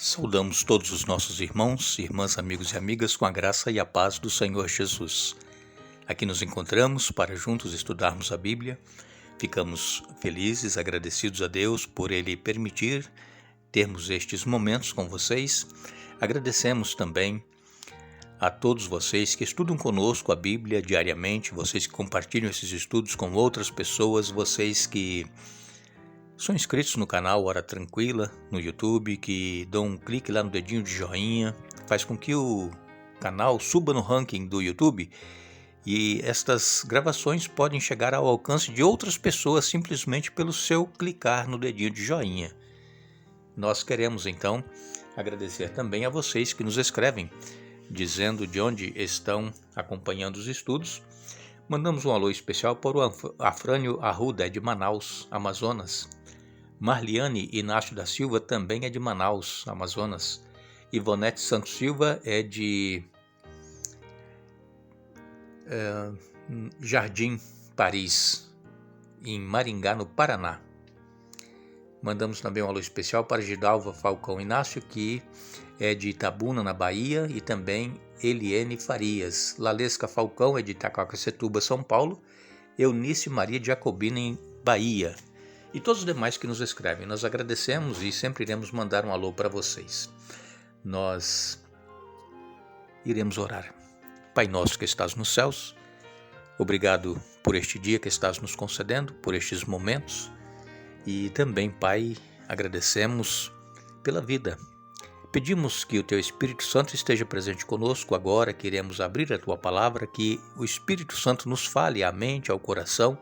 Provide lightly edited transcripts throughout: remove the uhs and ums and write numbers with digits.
Saudamos todos os nossos irmãos, irmãs, amigos e amigas com a graça e a paz do Senhor Jesus. Aqui nos encontramos para juntos estudarmos a Bíblia. Ficamos felizes, agradecidos a Deus por Ele permitir termos estes momentos com vocês. Agradecemos também a todos vocês que estudam conosco a Bíblia diariamente, vocês que compartilham esses estudos com outras pessoas, vocês que são inscritos no canal Hora Tranquila, no YouTube, que dão um clique lá no dedinho de joinha, faz com que o canal suba no ranking do YouTube e estas gravações podem chegar ao alcance de outras pessoas simplesmente pelo seu clicar no dedinho de joinha. Nós queremos então agradecer também a vocês que nos escrevem, dizendo de onde estão acompanhando os estudos. Mandamos um alô especial para o Afrânio Arruda, de Manaus, Amazonas. Marliane Inácio da Silva também é de Manaus, Amazonas. Ivonete Santos Silva é de Jardim Paris, em Maringá, no Paraná. Mandamos também um alô especial para Gidalva Falcão Inácio, que é de Itabuna, na Bahia, e também Eliene Farias. Lalesca Falcão é de Itacoaquecetuba, São Paulo. Eunice Maria Jacobina, em Bahia. E todos os demais que nos escrevem. Nós agradecemos e sempre iremos mandar um alô para vocês. Nós iremos orar. Pai nosso que estás nos céus, obrigado por este dia que estás nos concedendo, por estes momentos. E também, Pai, agradecemos pela vida. Pedimos que o Teu Espírito Santo esteja presente conosco agora, que iremos abrir a Tua Palavra, que o Espírito Santo nos fale à mente, ao coração.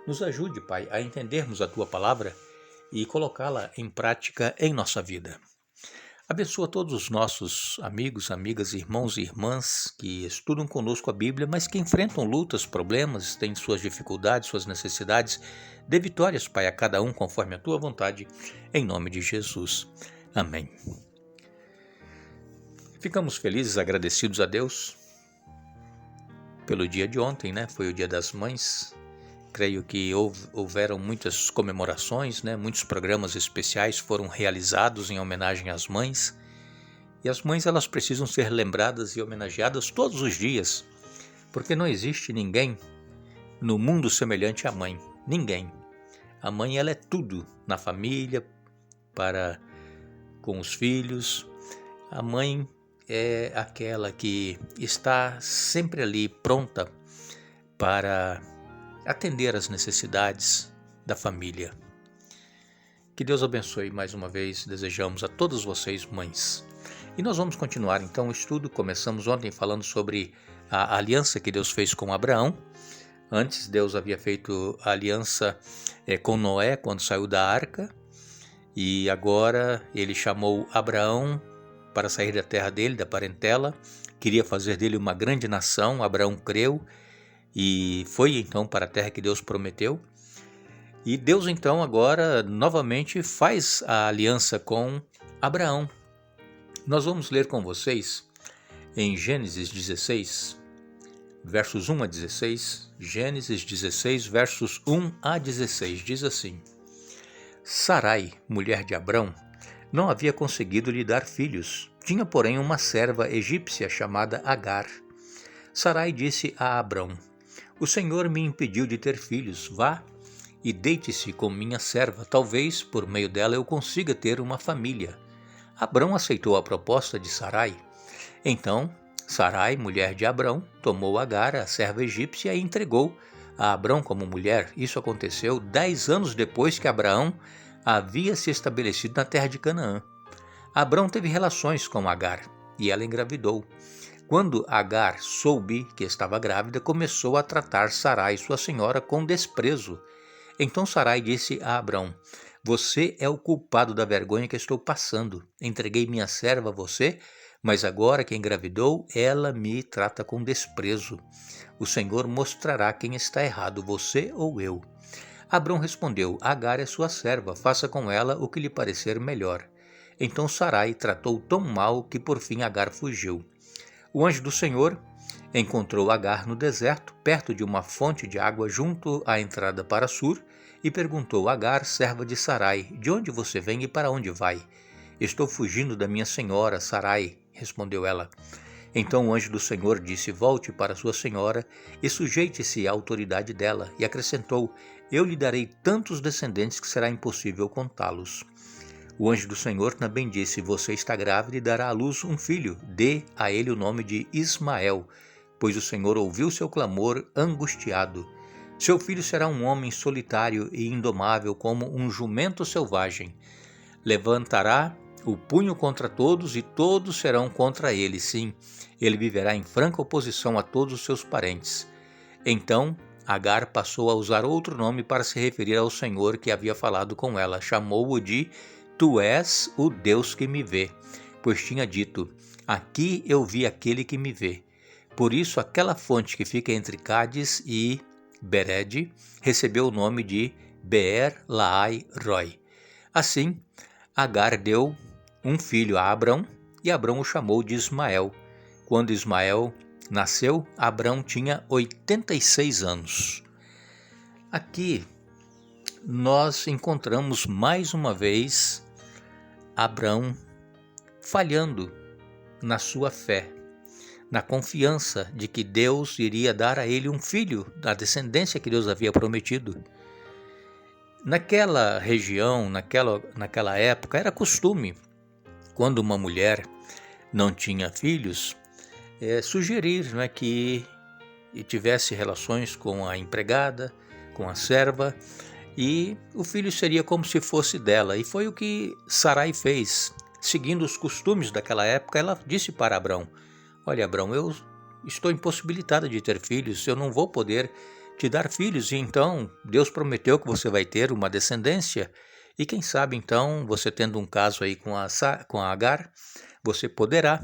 Nos ajude, Pai, a entendermos a Tua Palavra e colocá-la em prática em nossa vida. Abençoa todos os nossos amigos, amigas, irmãos e irmãs que estudam conosco a Bíblia, mas que enfrentam lutas, problemas, têm suas dificuldades, suas necessidades. Dê vitórias, Pai, a cada um conforme a Tua vontade, em nome de Jesus. Amém. Ficamos felizes, agradecidos a Deus pelo dia de ontem, Foi o Dia das Mães. Creio que houveram muitas comemorações, Muitos programas especiais foram realizados em homenagem às mães. E as mães, elas precisam ser lembradas e homenageadas todos os dias, porque não existe ninguém no mundo semelhante à mãe. Ninguém. A mãe, ela é tudo na família, para com os filhos. A mãe é aquela que está sempre ali pronta para atender às necessidades da família. Que Deus abençoe mais uma vez, desejamos a todos vocês, mães. E nós vamos continuar então o estudo. Começamos ontem falando sobre a aliança que Deus fez com Abraão. Antes, Deus havia feito a aliança com Noé quando saiu da arca, e agora ele chamou Abraão para sair da terra dele, da parentela, queria fazer dele uma grande nação. Abraão creu e foi então para a terra que Deus prometeu. E Deus então agora novamente faz a aliança com Abraão. Nós vamos ler com vocês em Gênesis 16, versos 1 a 16. Gênesis 16, versos 1 a 16, diz assim: Sarai, mulher de Abrão, não havia conseguido lhe dar filhos. Tinha, porém, uma serva egípcia chamada Agar. Sarai disse a Abrão: O Senhor me impediu de ter filhos. Vá e deite-se com minha serva. Talvez, por meio dela, eu consiga ter uma família. Abrão aceitou a proposta de Sarai. Então, Sarai, mulher de Abrão, tomou Agar, a serva egípcia, e entregou a Abrão como mulher. Isso aconteceu 10 anos depois que Abraão havia se estabelecido na terra de Canaã. Abrão teve relações com Agar e ela engravidou. Quando Agar soube que estava grávida, começou a tratar Sarai, sua senhora, com desprezo. Então Sarai disse a Abrão: Você é o culpado da vergonha que estou passando. Entreguei minha serva a você, mas agora que engravidou, ela me trata com desprezo. O Senhor mostrará quem está errado, você ou eu. Abrão respondeu: Agar é sua serva, faça com ela o que lhe parecer melhor. Então Sarai tratou tão mal que por fim Agar fugiu. O anjo do Senhor encontrou Agar no deserto, perto de uma fonte de água junto à entrada para Sur, e perguntou a Agar, serva de Sarai: De onde você vem e para onde vai? Estou fugindo da minha senhora, Sarai, respondeu ela. Então o anjo do Senhor disse, volte para sua senhora e sujeite-se à autoridade dela, e acrescentou, eu lhe darei tantos descendentes que será impossível contá-los. O anjo do Senhor também disse, você está grávida e dará à luz um filho, dê a ele o nome de Ismael, pois o Senhor ouviu seu clamor angustiado. Seu filho será um homem solitário e indomável como um jumento selvagem. Levantará o punho contra todos e todos serão contra ele, sim. Ele viverá em franca oposição a todos os seus parentes. Então, Agar passou a usar outro nome para se referir ao Senhor que havia falado com ela. Chamou-o de Tu és o Deus que me vê, pois tinha dito, aqui eu vi aquele que me vê. Por isso, aquela fonte que fica entre Cádiz e Bered recebeu o nome de Beer-Lahai-Roi. Assim, Agar deu um filho a Abrão e Abrão o chamou de Ismael. Quando Ismael nasceu, Abrão tinha 86 anos. Aqui nós encontramos mais uma vez Abrão falhando na sua fé, na confiança de que Deus iria dar a ele um filho, da descendência que Deus havia prometido. Naquela região, naquela época, era costume, quando uma mulher não tinha filhos, sugerir que tivesse relações com a empregada, com a serva, e o filho seria como se fosse dela. E foi o que Sarai fez. Seguindo os costumes daquela época, ela disse para Abrão, olha Abrão, eu estou impossibilitada de ter filhos, eu não vou poder te dar filhos, e então Deus prometeu que você vai ter uma descendência, e quem sabe então, você tendo um caso aí com a Agar, você poderá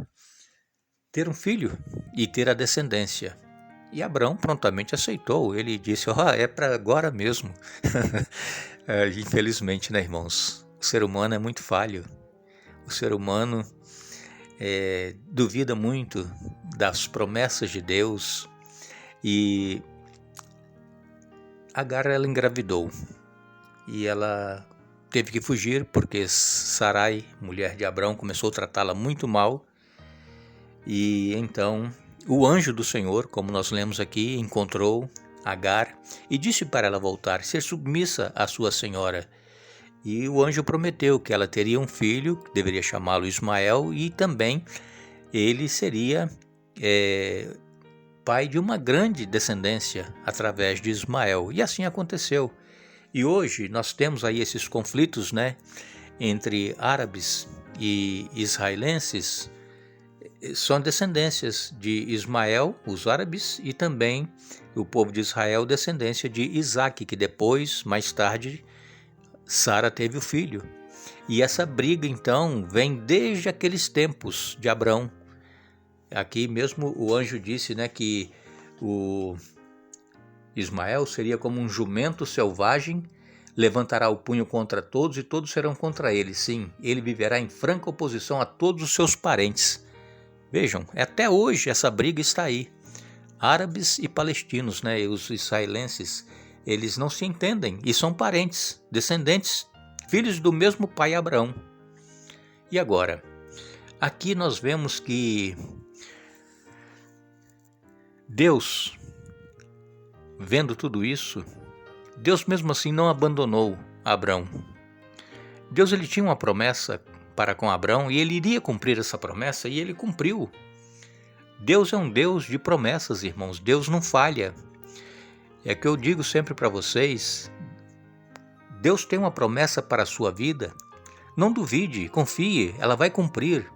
ter um filho e ter a descendência. E Abrão prontamente aceitou, ele disse, é para agora mesmo. Infelizmente, né, irmãos, o ser humano é muito falho, o ser humano duvida muito das promessas de Deus, e Agar, ela engravidou e ela teve que fugir porque Sarai, mulher de Abrão, começou a tratá-la muito mal. E então o anjo do Senhor, como nós lemos aqui, encontrou Agar e disse para ela voltar, ser submissa à sua senhora. E o anjo prometeu que ela teria um filho, que deveria chamá-lo Ismael, e também ele seria pai de uma grande descendência através de Ismael. E assim aconteceu. E hoje nós temos aí esses conflitos, entre árabes e israelenses. São descendências de Ismael, os árabes, e também o povo de Israel, descendência de Isaque, que depois, mais tarde, Sara teve o filho. E essa briga, então, vem desde aqueles tempos de Abrão. Aqui mesmo o anjo disse que o Ismael seria como um jumento selvagem, levantará o punho contra todos e todos serão contra ele. Sim, ele viverá em franca oposição a todos os seus parentes. Vejam, até hoje essa briga está aí. Árabes e palestinos, os israelenses, eles não se entendem e são parentes, descendentes, filhos do mesmo pai Abraão. E agora, aqui nós vemos que Deus, vendo tudo isso, Deus mesmo assim não abandonou Abrão. Deus, ele tinha uma promessa para com Abrão e ele iria cumprir essa promessa, e ele cumpriu. Deus é um Deus de promessas, irmãos. Deus não falha. É que eu digo sempre para vocês, Deus tem uma promessa para a sua vida. Não duvide, confie, ela vai cumprir.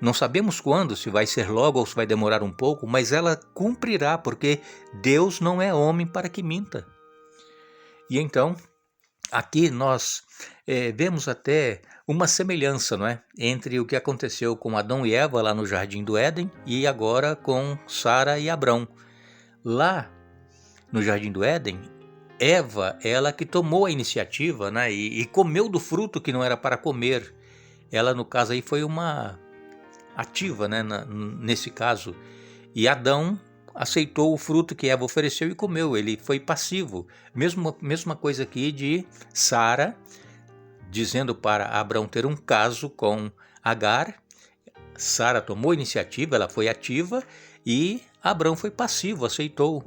Não sabemos quando, se vai ser logo ou se vai demorar um pouco, mas ela cumprirá, porque Deus não é homem para que minta. E então, aqui nós vemos até uma semelhança, entre o que aconteceu com Adão e Eva lá no Jardim do Éden e agora com Sara e Abrão. Lá no Jardim do Éden, Eva, ela que tomou a iniciativa, e comeu do fruto que não era para comer. Ela, no caso aí, foi uma ativa, nesse caso. E Adão aceitou o fruto que Eva ofereceu e comeu, ele foi passivo. Mesma coisa aqui de Sara, dizendo para Abrão ter um caso com Agar. Sara tomou iniciativa, ela foi ativa e Abrão foi passivo, aceitou.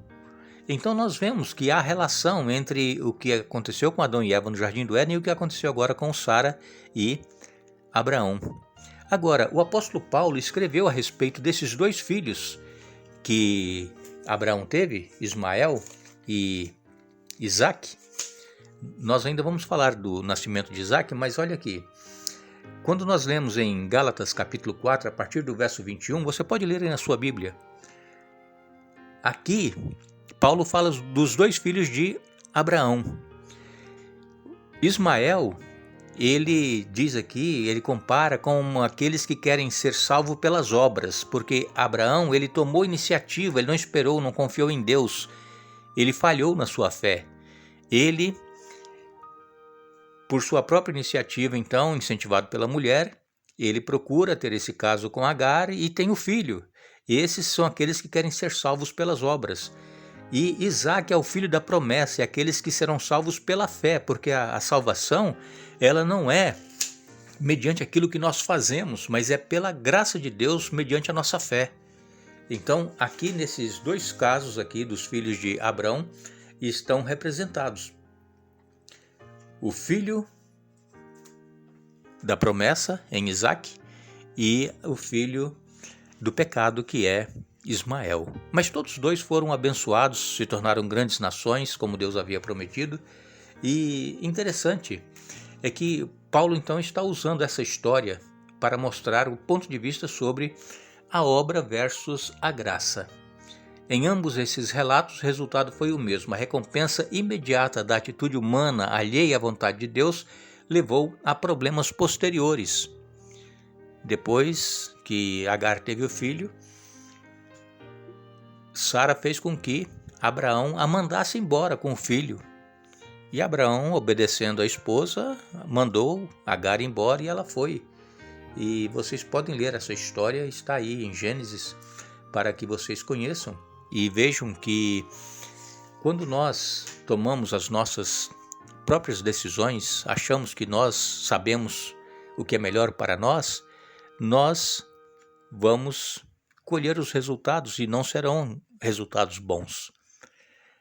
Então nós vemos que há relação entre o que aconteceu com Adão e Eva no Jardim do Éden e o que aconteceu agora com Sara e Abraão. Agora, o apóstolo Paulo escreveu a respeito desses dois filhos que Abraão teve, Ismael e Isaque. Nós ainda vamos falar do nascimento de Isaque, mas olha aqui. Quando nós lemos em Gálatas capítulo 4, a partir do verso 21, você pode ler aí na sua Bíblia. Aqui, Paulo fala dos dois filhos de Abraão. Ismael, ele diz aqui, ele compara com aqueles que querem ser salvos pelas obras, porque Abraão, ele tomou iniciativa, ele não esperou, não confiou em Deus, ele falhou na sua fé. Ele, por sua própria iniciativa, então, incentivado pela mulher, ele procura ter esse caso com Agar e tem o filho. Esses são aqueles que querem ser salvos pelas obras. E Isaque é o filho da promessa, é aqueles que serão salvos pela fé, porque a salvação, ela não é mediante aquilo que nós fazemos, mas é pela graça de Deus mediante a nossa fé. Então, aqui nesses dois casos aqui dos filhos de Abrão, estão representados o filho da promessa em Isaque e o filho do pecado, que é Ismael. Mas todos dois foram abençoados, se tornaram grandes nações, como Deus havia prometido. E interessante é que Paulo então está usando essa história para mostrar o ponto de vista sobre a obra versus a graça. Em ambos esses relatos, o resultado foi o mesmo. A recompensa imediata da atitude humana alheia à vontade de Deus levou a problemas posteriores. Depois que Agar teve o filho, Sara fez com que Abraão a mandasse embora com o filho. E Abraão, obedecendo a esposa, mandou Agar embora e ela foi. E vocês podem ler essa história, está aí em Gênesis, para que vocês conheçam. E vejam que quando nós tomamos as nossas próprias decisões, achamos que nós sabemos o que é melhor para nós, nós vamos colher os resultados e não serão resultados bons.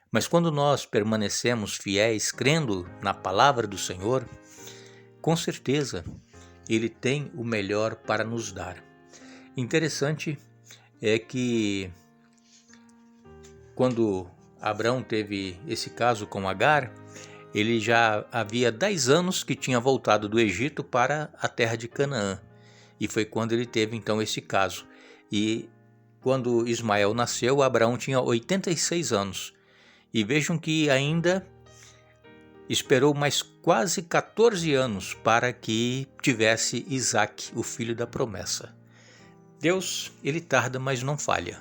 Mas quando nós permanecemos fiéis, crendo na palavra do Senhor, com certeza Ele tem o melhor para nos dar. Interessante é que quando Abraão teve esse caso com Agar, ele já havia 10 anos que tinha voltado do Egito para a terra de Canaã. E foi quando ele teve então esse caso. E quando Ismael nasceu, Abraão tinha 86 anos. E vejam que ainda esperou mais quase 14 anos para que tivesse Isaque, o filho da promessa. Deus, ele tarda, mas não falha.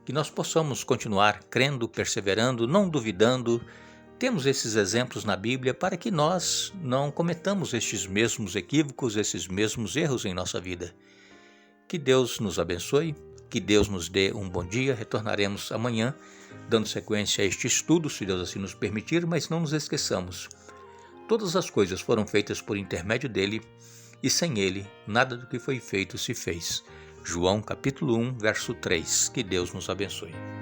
Que nós possamos continuar crendo, perseverando, não duvidando. Temos esses exemplos na Bíblia para que nós não cometamos estes mesmos equívocos, esses mesmos erros em nossa vida. Que Deus nos abençoe, que Deus nos dê um bom dia. Retornaremos amanhã, dando sequência a este estudo, se Deus assim nos permitir, mas não nos esqueçamos. Todas as coisas foram feitas por intermédio dele, e sem ele, nada do que foi feito se fez. João capítulo 1, verso 3. Que Deus nos abençoe.